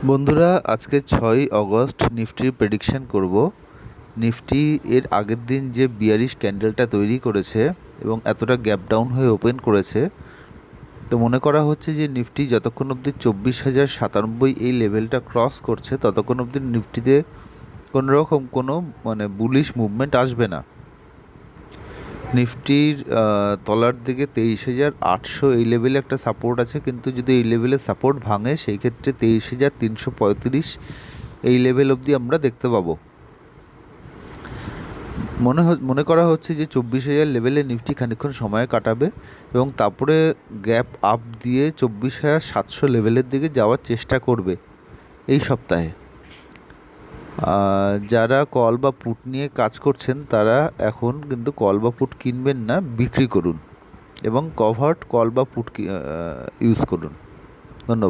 বন্ধুরা, আজকে 6ই August নিফটির prediction করব। নিফটি এর আগের দিন যে বিয়ারিশ ক্যান্ডেলটা তৈরি করেছে এবং এতটা গ্যাপ ডাউন হয়ে ওপেন করেছে, তো মনে করা হচ্ছে যে নিফটি যতক্ষণ অবধি 24,097 এই লেভেলটা ক্রস করছে ততক্ষণ অবধি নিফটিতে কোনো রকম কোনো বুলিশ মুভমেন্ট আসবে না। নিফটির তলার দিকে 23,800 এই লেভেলে একটা সাপোর্ট আছে, কিন্তু যদি এই লেভেলে সাপোর্ট ভাঙে সেই ক্ষেত্রে 23,335 এই লেভেল অবধি আমরা দেখতে পাবো। মনে করা হচ্ছে যে 24,000 লেভেলে নিফটি খানিকক্ষণ সময় কাটাবে এবং তারপরে গ্যাপ আপ দিয়ে 24,700 লেভেলের দিকে যাওয়ার চেষ্টা করবে এই সপ্তাহে। যারা কল বা পুট নিয়ে কাজ করছেন তারা এখন কিন্তু কল বা পুট কিনবেন না, বিক্রি করুন এবং কভার্ট কল বা পুট ইউজ করুন।